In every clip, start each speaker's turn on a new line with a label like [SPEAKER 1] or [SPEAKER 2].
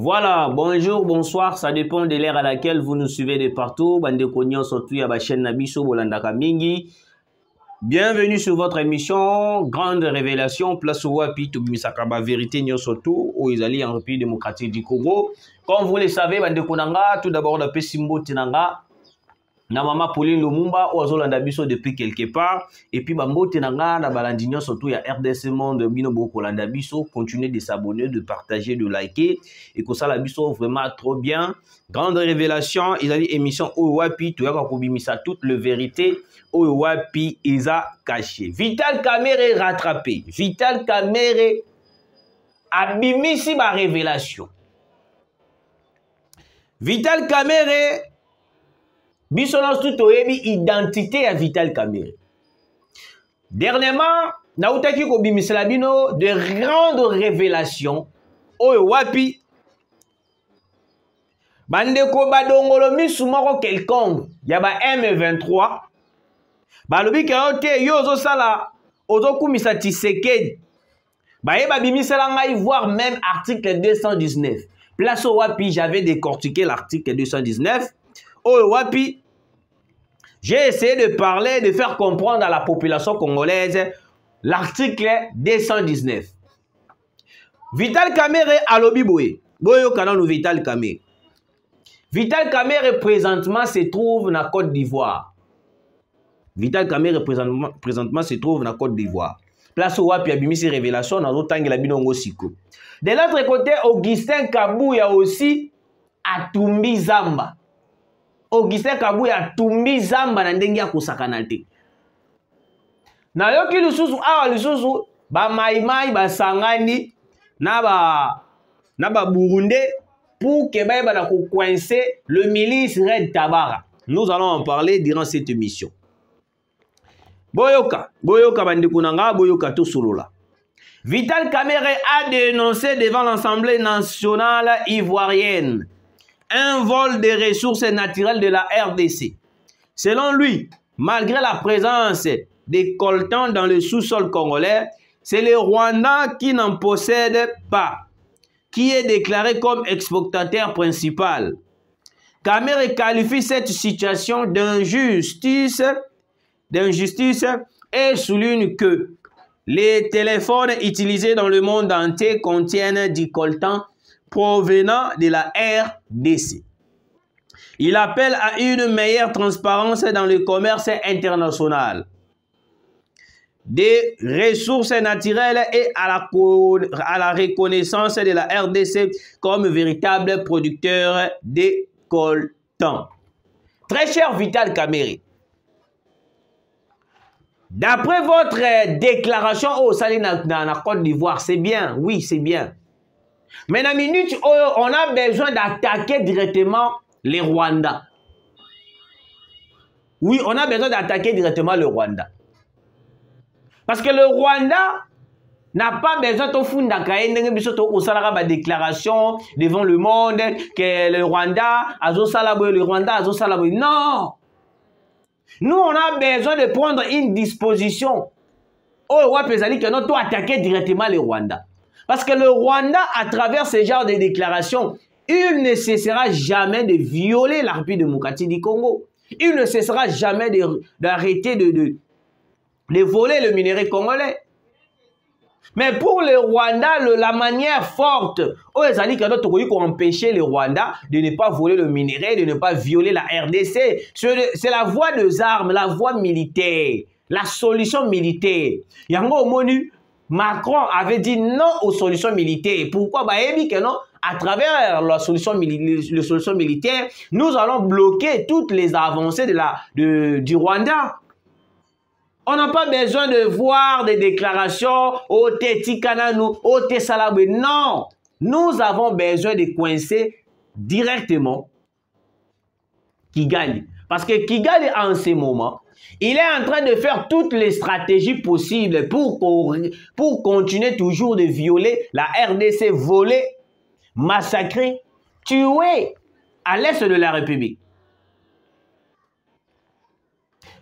[SPEAKER 1] Voilà, bonjour, bonsoir, ça dépend de l'ère à laquelle vous nous suivez de partout. Bande Kognon, surtout à la chaîne Nabiso Bolandaka Mingi. Bienvenue sur votre émission Grande Révélation, place au Wapi, Misakaba Vérité, surtout où ils allaient en République démocratique du Congo. Comme vous le savez, Bande Konanga, tout d'abord, le Pessimbo Tinanga. Na mama Pauline Lumumba ou azolanda biso depuis quelque part et puis bambo tenanga na balandinyo surtout ya RDC Monde bino boko landa biso, continuez de s'abonner, de partager, de liker et que ça la biso vraiment trop bien. Grande révélation, ils ont dit émission Owapi tu yaka kobimisa toute la vérité Owapi isa caché. Vital Kamerhe rattrapé. Vital Kamerhe abimisi ba révélation. Vital Kamerhe Bisonance tout oyebi identité à Vital Kamerhe. Dernièrement, nautaki ko bimisela bino de grandes révélations oyo wapi bandeko badongolo misu moko quelconque ya ba M23 balobi ke ote yo ozo sala ozo kumisa Tshisekedi baye babimisela ngai voir même article 219 place au wapi j'avais décortiqué l'article 219. Oh wapi, j'ai essayé de parler, de faire comprendre à la population congolaise l'article 219. Vital Kamerhe alobi boye. Boyo kanon Vital Kamerhe. Vital Kamerhe présentement se trouve na Côte d'Ivoire. Vital Kamerhe présentement se trouve na Côte d'Ivoire. Place wapi abimisi révélation na zotangela binongo siko. De l'autre côté, Augustin Kabouya aussi a tumbi zamba. Augustin Kabouya tumbi zamba na ndenge ya kusakana te. Na yoki lisusu awa lisusu ba maimai ba sangani na ba burundais pour que ba na ko coincer le milice Red Tabara. Nous allons en parler durant cette émission. Boyoka bandeko nanga boyoka to solola. Vital Kamerhe a dénoncé devant l'Assemblée nationale ivoirienne un vol des ressources naturelles de la RDC. Selon lui, malgré la présence des coltans dans le sous-sol congolais, c'est le Rwanda qui n'en possède pas, qui est déclaré comme exportateur principal. Kamerhe qualifie cette situation d'injustice et souligne que les téléphones utilisés dans le monde entier contiennent du coltan provenant de la RDC. Il appelle à une meilleure transparence dans le commerce international des ressources naturelles et à la reconnaissance de la RDC comme véritable producteur de coltan. Très cher Vital Kamerhe, d'après votre déclaration au Saline dans la Côte d'Ivoire, c'est bien, oui, c'est bien. Mais dans la minute où on a besoin d'attaquer directement les Rwandais. Oui, on a besoin d'attaquer directement le Rwanda. Parce que le Rwanda n'a pas besoin de faire une déclaration devant le monde que le Rwanda a le Rwanda a non. Nous, on a besoin de prendre une disposition. Oh, ouais, que nous doit attaquer directement le Rwanda. Parce que le Rwanda, à travers ce genre de déclarations, il ne cessera jamais de violer la République démocratique du Congo. Il ne cessera jamais d'arrêter de voler le minerai congolais. Mais pour le Rwanda, la manière forte, ils ont dit que nous empêcher le Rwanda de ne pas voler le minerai, de ne pas violer la RDC. C'est la voie des armes, la voie militaire, la solution militaire. Yango Monu, Macron avait dit non aux solutions militaires. Pourquoi? Que non, à travers la solution militaire, nous allons bloquer toutes les avancées du Rwanda. On n'a pas besoin de voir des déclarations au Tétikananou, au Tessalabé. Non, nous avons besoin de coincer directement Kigali. Parce que Kigali, en ce moment, il est en train de faire toutes les stratégies possibles pour continuer toujours de violer la RDC, voler, massacrer, tuer à l'est de la République.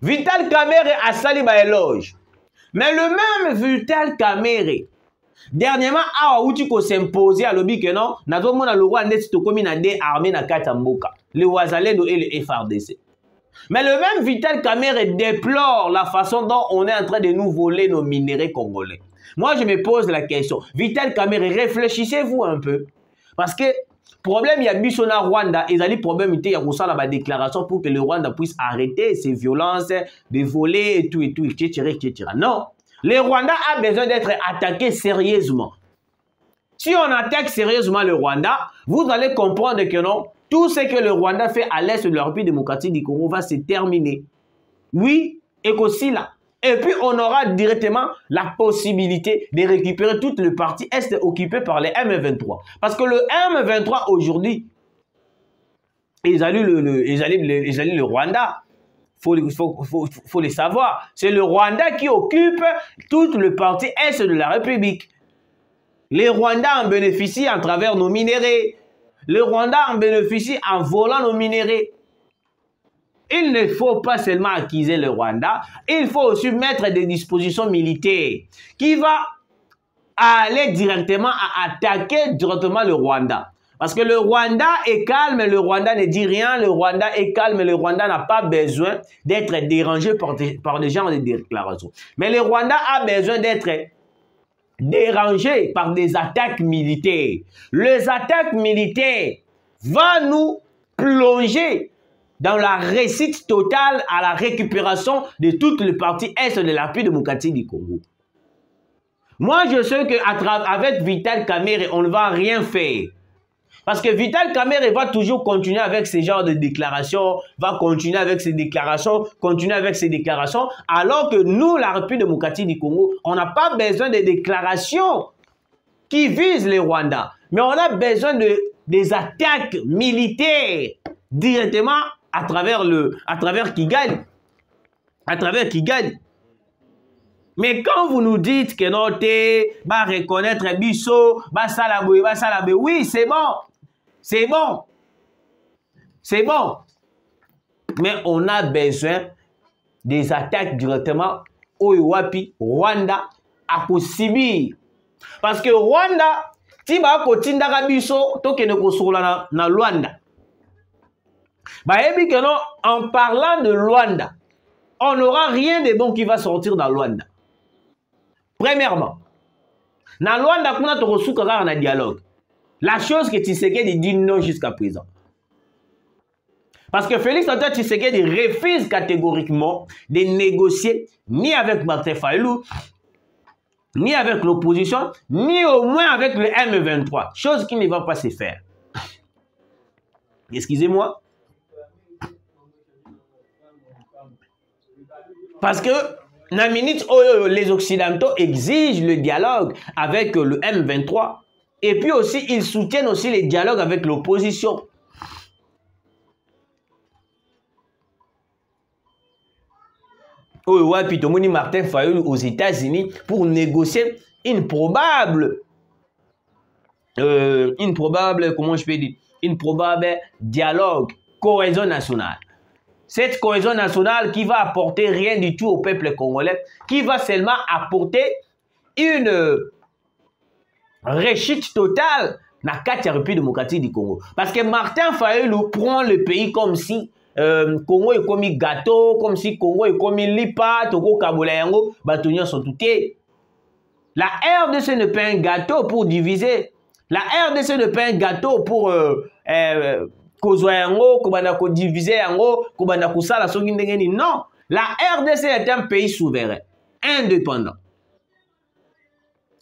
[SPEAKER 1] Vital Kamerhe a sali ba éloge. Mais le même Vital Kamerhe Dernièrement, awa uti ko s'imposer à l'obi que non, nazo mona le Rwanda to komi na des armées na kata mboka, le Wazalendo et le FARDC. Mais le même Vital Kamerhe déplore la façon dont on est en train de nous voler nos minéraux congolais. Moi, je me pose la question. Vital Kamerhe, réfléchissez-vous un peu. Parce que problème, il y a Bissona Rwanda, et il y a des problèmes, il y a la déclaration pour que le Rwanda puisse arrêter ses violences, de voler et tout, etc., etc. Non. Le Rwanda a besoin d'être attaqué sérieusement. Si on attaque sérieusement le Rwanda, vous allez comprendre que non, tout ce que le Rwanda fait à l'est de la République démocratique du Congo va se terminer. Oui, et qu'aussi là. Et puis on aura directement la possibilité de récupérer toute le partie est occupée par les M23. Parce que le M23 aujourd'hui, ils alluent le Rwanda. Faut le savoir. C'est le Rwanda qui occupe toute le partie est de la République. Les Rwandais en bénéficient à travers nos minéraux. Le Rwanda en bénéficie en volant nos minéraux. Il ne faut pas seulement acquiser le Rwanda, il faut aussi mettre des dispositions militaires qui vont aller directement à attaquer directement le Rwanda. Parce que le Rwanda est calme, le Rwanda ne dit rien, le Rwanda est calme, le Rwanda n'a pas besoin d'être dérangé par des gens de déclaration. Mais le Rwanda a besoin d'être dérangé par des attaques militaires. Les attaques militaires vont nous plonger dans la réussite totale à la récupération de toutes les parties est de la République démocratique du Congo. Moi, je sais qu'avec Vital Kamerhe, on ne va rien faire. Parce que Vital Kamerhe va toujours continuer avec ce genre de déclarations, va continuer avec ses déclarations, alors que nous, la République démocratique du Congo, on n'a pas besoin de déclarations qui visent les Rwandais, mais on a besoin des attaques militaires directement à travers Kigali. Mais quand vous nous dites que non, va reconnaître Bisso, va salaboui, oui, c'est bon. C'est bon. Mais on a besoin des attaques directement au Rwanda à Kosibi. Parce que Rwanda, si va kotinda Bisso, to kene kosola na Rwanda. En parlant de Rwanda, on n'aura rien de bon qui va sortir dans Rwanda. Premièrement, dans Rwanda, on a reçu un dialogue. La chose que Tshisekedi dit non jusqu'à présent. Parce que Félix Antoine Tshisekedi refuse catégoriquement de négocier ni avec Martin Fayulu, ni avec l'opposition, ni au moins avec le M23. Chose qui ne va pas se faire. Excusez-moi. Parce que les Occidentaux exigent le dialogue avec le M23 et puis aussi ils soutiennent aussi les dialogues avec l'opposition. Puis Tomoni Martin Fayulu aux États-Unis pour négocier une probable dialogue, cohésion nationale. Cette cohésion nationale qui va apporter rien du tout au peuple congolais, qui va seulement apporter une réussite totale dans la République démocratique du Congo. Parce que Martin Fayulu prend le pays comme si Congo est comme un gâteau, comme si Congo est comme un lipa, Togo Kabola Yango, Batounia sont tout. La RDC n'est pas un gâteau pour diviser. La RDC n'est pas un gâteau pour non, la RDC est un pays souverain, indépendant.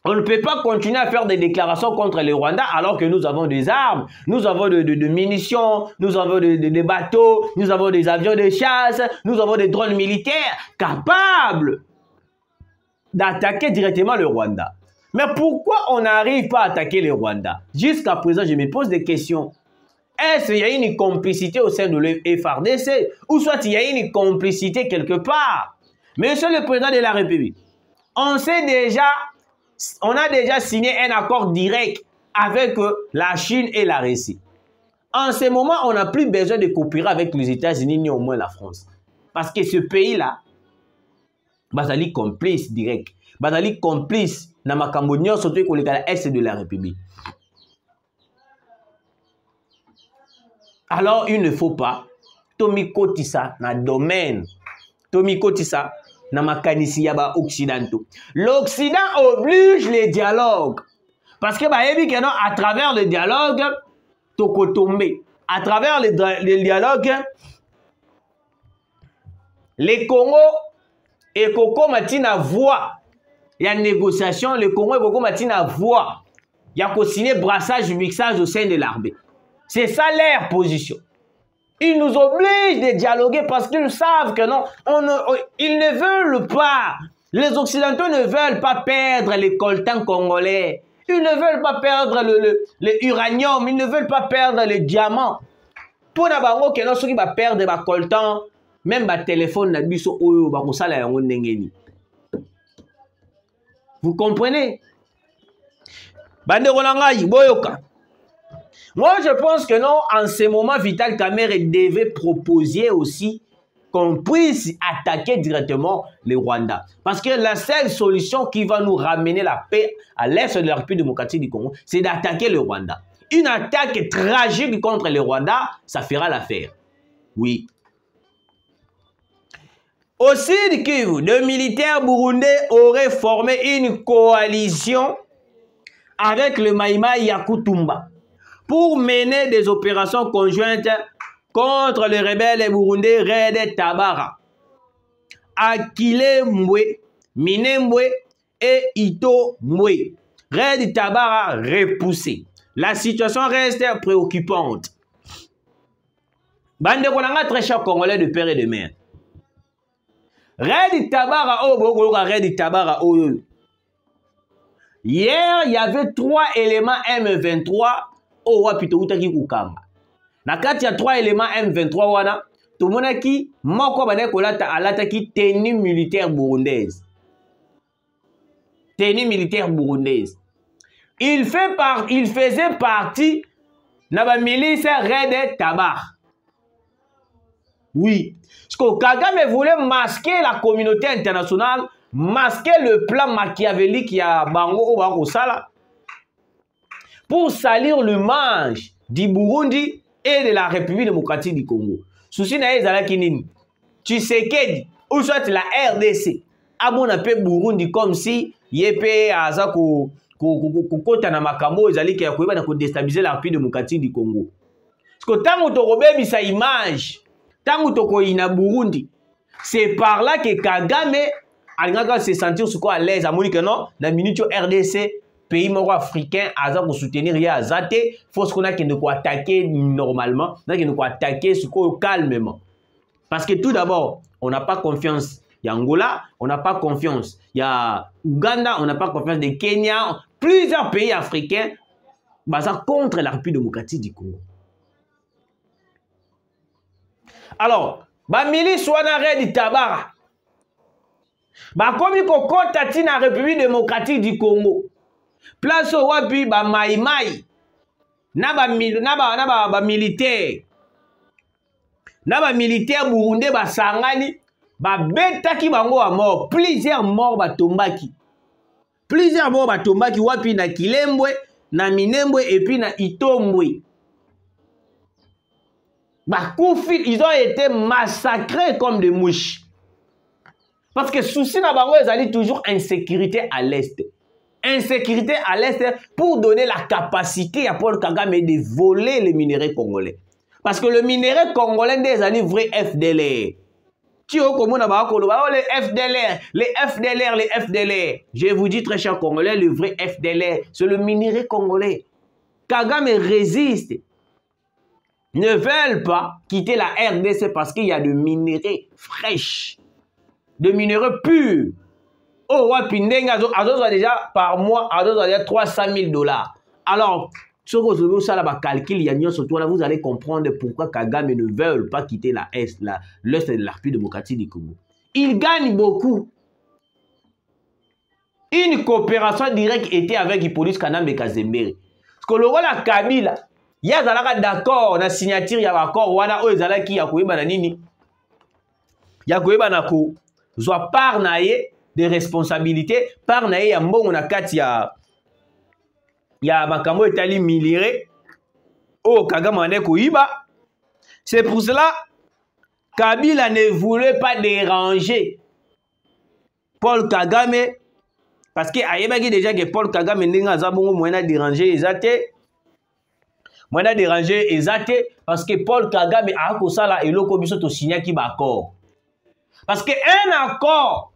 [SPEAKER 1] On ne peut pas continuer à faire des déclarations contre le Rwanda alors que nous avons des armes, nous avons de munitions, nous avons des bateaux, nous avons des avions de chasse, nous avons des drones militaires capables d'attaquer directement le Rwanda. Mais pourquoi on n'arrive pas à attaquer le Rwanda? Jusqu'à présent, je me pose des questions. Est-ce qu'il y a une complicité au sein de l'FARDC ou soit il y a une complicité quelque part? Monsieur le Président de la République, on a déjà signé un accord direct avec la Chine et la Russie. En ce moment, on n'a plus besoin de coopérer avec les États-Unis ni au moins la France. Parce que ce pays-là bazali complice direct, bazali complice na makambo nyonso to ekoleka na est de la République. Alors il ne faut pas Tomi Kotisa na domaine, Tomi Kotisa na makanisi ya ba occidentaux. L'Occident oblige les dialogues parce que ba yebi que non, à travers le dialogue tokotombe, à travers le dialogue les Congo et Koko Matina voix, il y a négociation, le Congo et Koko Matina voix, il y a co-signé brassage, mixage au sein de l'armée. C'est ça leur position. Ils nous obligent de dialoguer parce qu'ils savent que non, ils ne veulent pas, les Occidentaux ne veulent pas perdre les coltans congolais, ils ne veulent pas perdre le uranium, ils ne veulent pas perdre les diamants. Pour n'abango que non, ceux qui va perdre les coltans, même le téléphone na biso oyo ba kosala yango ndengeni. Vous comprenez? Bande Rolangai, boyoka. Moi, je pense que non, en ce moment, Vital Kamerhe devait proposer aussi qu'on puisse attaquer directement le Rwanda. Parce que la seule solution qui va nous ramener la paix à l'est de la République démocratique du Congo, c'est d'attaquer le Rwanda. Une attaque tragique contre le Rwanda, ça fera l'affaire. Oui. Au Sud Kivu, le militaire burundais aurait formé une coalition avec le Maïmaï Yakutumba pour mener des opérations conjointes contre les rebelles burundais Red Tabara, Akile Mbwe, Minembwe et Ito Mbwe. Red Tabara repoussé. La situation reste préoccupante. Bande Konanga, très cher Congolais de père et de mère. Red Tabara, Red Tabara, hier, il y avait 3 éléments M23 au Wapito Utaki Kukamba. Na kati ya 3 éléments M23 wana, tomonaki moko bane kolata alataki tenue militaire burundaise. Tenue militaire burundaise. Il faisait partie de la milice Red Tabara. Oui. Parce que Kagame voulait masquer la communauté internationale, masquer le plan machiavélique qui a Bango au Bakosala, pour salir l'image du Burundi et de la République démocratique du Congo. Souci na ezala kinini. Tshisekedi ou soit la RDC a mon appel Burundi comme si yépé aza ko kota na makambo ezali ki akoyeba na ko déstabiliser la République démocratique du Congo. Parce que tant to robebi sa image, tant to ko ina Burundi, c'est par là que Kagame alingaka se sentir sous quoi à l'aise à Monique non na minute RDC pays moro africain aza ko soutenir ya azate faut qu'on a qui ne quoi attaquer normalement, n'a qui ne quoi attaquer ce quoi calmement. Parce que tout d'abord, on n'a pas confiance. Il y a Angola, on n'a pas confiance. Il y a Ouganda, on n'a pas confiance. Des Kenya, plusieurs pays africains basés contre la République démocratique du Congo. Alors, ba milice wana Red Tabara. Ba komi ko kota na République démocratique du Congo. Place au wapi ba maïmaï. Na ba militaire. Na ba militaire burundais ba sangani. Ba betaki bango a mort. Plusieurs morts ba tombaki. Plusieurs morts ba tombaki wapi na Kilembwe, na Minembwe et puis na Itombwe. Ba Koufi, ils ont été massacrés comme des mouches. Parce que souci na bango ezali toujours insécurité à l'est. Insécurité à l'est pour donner la capacité à Paul Kagame de voler les minéraux congolais. Parce que le minerai congolais des années vrai FDLR. Les FDLR, les FDLR, les FDLR. Je vous dis très cher Congolais, le vrai FDLR, c'est le minerai congolais. Kagame résiste. Ne veulent pas quitter la RDC parce qu'il y a de minerais fraîches, de minerais purs. Oh, Wapindenga, déjà par mois, déjà 300 000 $. Alors, si vous avez ça là, calcul, vous allez comprendre pourquoi Kagame ne veut pas quitter l'Est de la République démocratique du Congo. Il gagne beaucoup. Une coopération directe était avec Hippolyte Kanambe Kazembere. Parce que le roi la Kabila, il y a d'accord, la signature, il y a un accord, il y a un accord, il y a un soit par naie de responsabilité, par naie ya mbongo na kati ya makambo etali milire o Kagame ane koyiba. C'est pour cela Kabila ne voulait pas déranger Paul Kagame parce que ayebaki déjà que Paul Kagame ndenge aza bongo moyen déranger ezate. Moyen déranger ezate parce que Paul Kagame a kosala eloko biso to signaki ba accord. Parce que un accord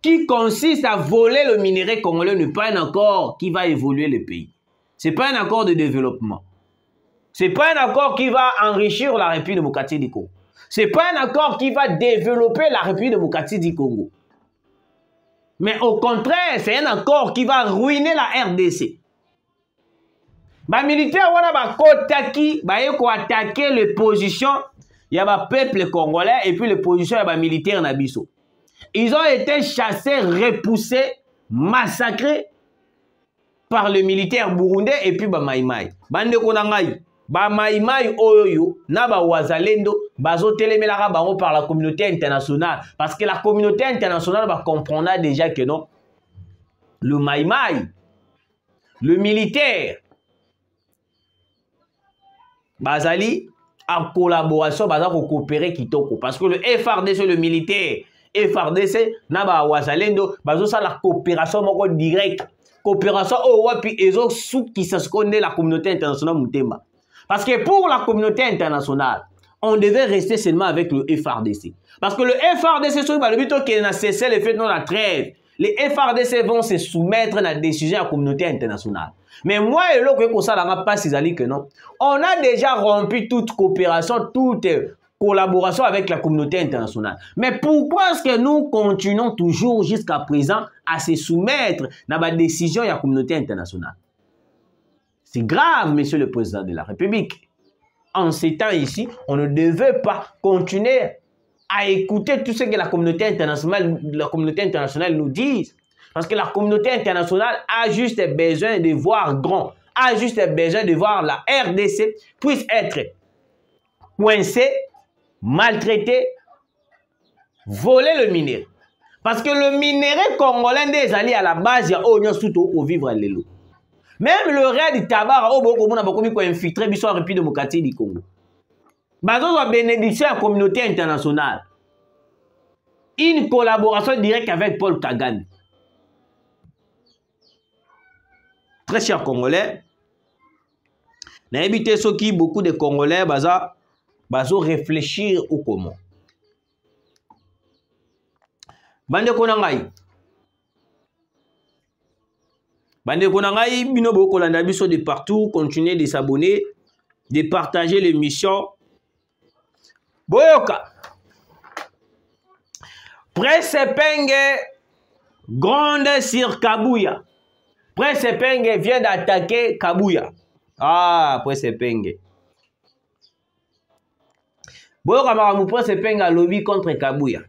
[SPEAKER 1] qui consiste à voler le minerai congolais n'est pas un accord qui va évoluer le pays. C'est pas un accord de développement. C'est pas un accord qui va enrichir la République démocratique du Congo. C'est pas un accord qui va développer la République démocratique du Congo. Mais au contraire, c'est un accord qui va ruiner la RDC. Les militaires ont attaqué les positions, il y a le peuple congolais et puis les positions des militaires nabiso. Ils ont été chassés, repoussés, massacrés par le militaire burundais et puis Maïmaï. Bande konangai, Maïmaï oyo na ba wazalendo bazo telemelaka bango par la communauté internationale parce que la communauté internationale va comprendre déjà que non, le Maïmaï, le militaire bazali en collaboration, baza ko coopérer kitoko parce que le FRDC, le militaire FRDC na ba wazalendo bazo sa la coopération moko direct, coopération au wapi ezo sous qui se connaît la communauté internationale mutemba. Parce que pour la communauté internationale, on devait rester seulement avec le FRDC. Parce que le FRDC, le but qui a cessé le fait de la trêve, les FRDC vont se soumettre à la décision de la communauté internationale. Mais moi et l'autre, on a déjà rompu toute coopération, toute collaboration avec la communauté internationale. Mais pourquoi est-ce que nous continuons toujours jusqu'à présent à se soumettre à la décision de la communauté internationale? C'est grave, monsieur le président de la République. En ces temps ici, on ne devait pas continuer à écouter tout ce que la communauté internationale nous dit. Parce que la communauté internationale a juste besoin de voir grand, a juste besoin de voir la RDC puisse être coincée, maltraitée, voler le minerai. Parce que le minerai congolais des alliés à la base, il y a au vivre à l'élo. Même le reste du tabac, on a infiltré la République démocratique du Congo. Bazo a bénédiction à la communauté internationale. Une collaboration directe avec Paul Kagame. Très chers Congolais, n'habitez ceux qui beaucoup de Congolais bazo réfléchir ou comment. Bande konangai. Bande konangai, bino boko landa biso de partout, continuez de s'abonner, de partager l'émission. Boyoka. Presse Penge gronde sur Kabuya. Presse Penge vient d'attaquer Kabuya. Ah, Presse Penge. Boyoka maramu Presse Penge a lobby contre Kabuya.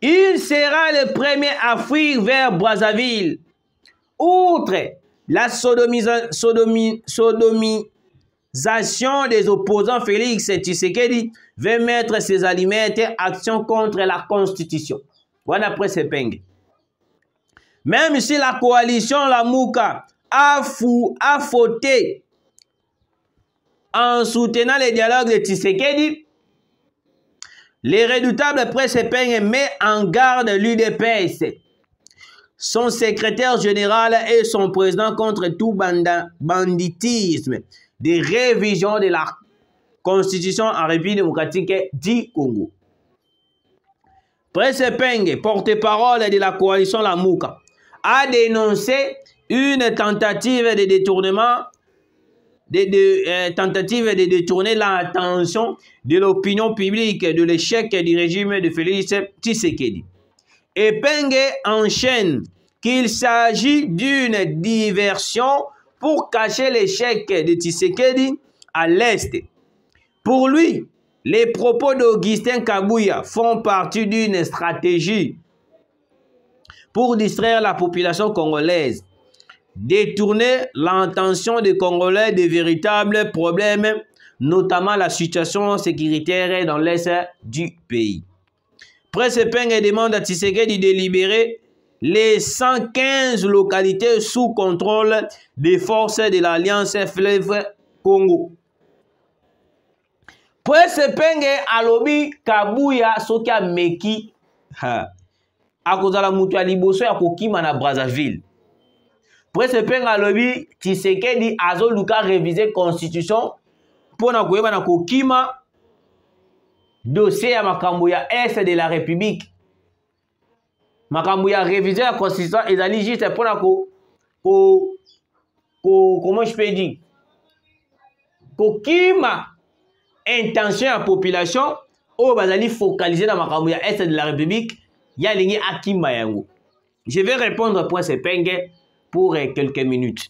[SPEAKER 1] Il sera le premier à fuir vers Brazzaville. Outre la sodomisation des opposants, Félix Tshisekedi veut mettre ses aliments action contre la Constitution. Voilà après ce peng. Même si la coalition Lamuka a fauté en soutenant les dialogues de Tshisekedi, les redoutables presse Peng met en garde l'UDPS, son secrétaire général et son président contre tout banditisme, des révisions de la Constitution en République démocratique du Congo. Presse Peng, porte-parole de la coalition Lamuka, a dénoncé une tentative de détournement tentative de détourner l'attention de l'opinion publique de l'échec du régime de Félix Tshisekedi. Et Penge enchaîne qu'il s'agit d'une diversion pour cacher l'échec de Tshisekedi à l'Est. Pour lui, les propos d'Augustin Kabuya font partie d'une stratégie pour distraire la population congolaise, détourner l'attention des Congolais des véritables problèmes, notamment la situation sécuritaire dans l'est du pays. Presse Penge demande à Tshisekedi de libérer les 115 localités sous contrôle des forces de l'Alliance Fleuve Congo. Presse Penge alobi Kabuya soki ameki akozala mutu ya liboso ya kokima na Brazzaville. Presse Penge alobi Tshisekedi azoluka réviser constitution pona koyeba na kokima dossier ya makambo ya Est de la République. Makambo ya réviser la constitution ezali juste pona comment je peux dire kokima intention ya population oyo bazali focaliser na makambo ya Est de la République ya lingi akima yango. Je vais répondre pour Presse Penge pour quelques minutes.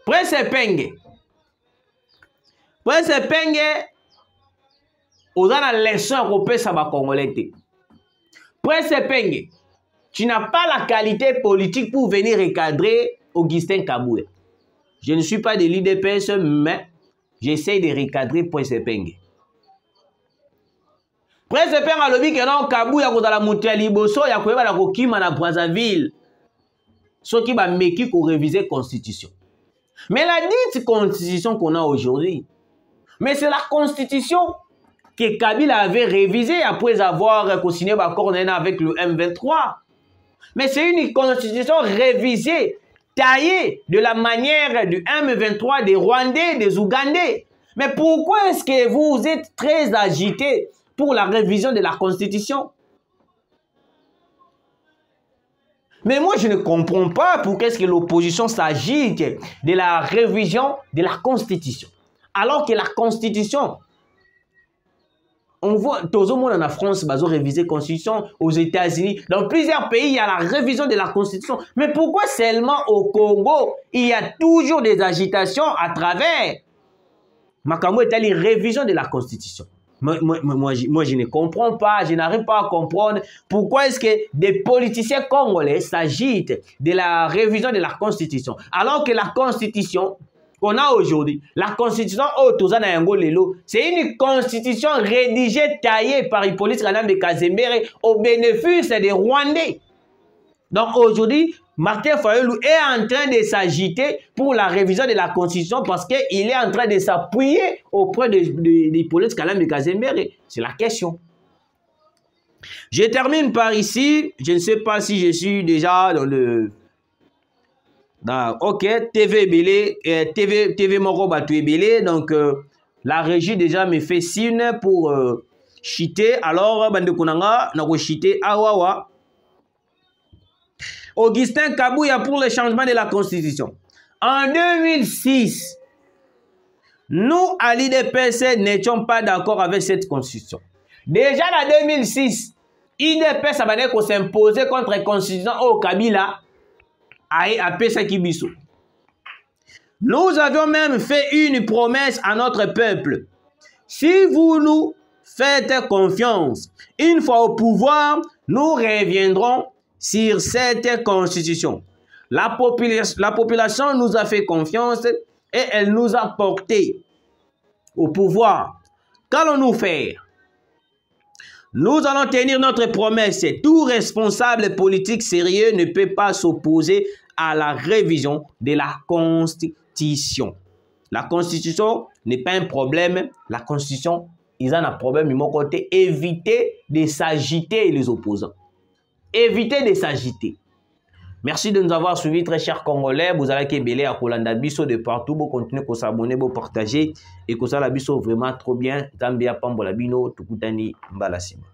[SPEAKER 1] Presse Penge oza na leçon ya kopesa ba Congolais te. Presse Penge, tu n'as pas la qualité politique pour venir recadrer Augustin Kabuya. Je ne suis pas de l'IDPS, mais j'essaie de recadrer Presse Penge. Presse Penge alobi ke non Kabuya kozala mutu ya liboso ya koyeba na kokima na Brazzaville. Soki ba meki ko réviser constitution. Mais la dite constitution qu'on a aujourd'hui, mais c'est la constitution que Kabila avait révisée après avoir co-signé l'accord avec le M23. Mais c'est une constitution révisée, taillée de la manière du M23, des Rwandais, des Ougandais. Mais pourquoi est-ce que vous êtes très agité pour la révision de la constitution? Mais moi, je ne comprends pas pourquoi est-ce que l'opposition s'agite de la révision de la Constitution. Alors que la Constitution, on voit, tout le monde en France, ils ont révisé la Constitution, aux États-Unis, dans plusieurs pays, il y a la révision de la Constitution. Mais pourquoi seulement au Congo, il y a toujours des agitations à travers Makambo est la révision de la Constitution? Moi, je ne comprends pas, je n'arrive pas à comprendre pourquoi est-ce que des politiciens congolais s'agitent de la révision de la Constitution. Alors que la Constitution qu'on a aujourd'hui, la Constitution c'est une Constitution rédigée, taillée par Hippolyte Kanambe Kazembere au bénéfice des Rwandais. Donc aujourd'hui, Martin Fayulu est en train de s'agiter pour la révision de la Constitution parce qu'il est en train de s'appuyer auprès d'Hippolyte Kanambe Kazembere. C'est la question. Je termine par ici. Je ne sais pas si je suis déjà dans le... ok, TV Belé, TV Moro Batu Belé. Donc, la régie déjà me fait signe pour chiter. Alors, Bande Konanga, n'a chiter Awawa. Augustin Kabuya pour le changement de la Constitution. En 2006, nous, à l'IDPS, n'étions pas d'accord avec cette Constitution. Déjà en 2006, l'IDPS a s'imposer contre la Constitution au Kabila à Pesa Kibiso. Nous avions même fait une promesse à notre peuple. Si vous nous faites confiance, une fois au pouvoir, nous reviendrons sur cette constitution. La population nous a fait confiance et elle nous a porté au pouvoir. Qu'allons-nous faire? Nous allons tenir notre promesse. Tout responsable politique sérieux ne peut pas s'opposer à la révision de la Constitution. La Constitution n'est pas un problème. La Constitution, ils ont un problème de mon côté. Éviter de s'agiter les opposants. Évitez de s'agiter. Merci de nous avoir suivis, très chers Congolais. Vous allez kébélé à Kolanda Bisso de partout. Vous continuez à s'abonner, vous partager. Et que ça, la Bisso vraiment trop bien. Zambia Pambola Bino, Tukutani Mbalasima.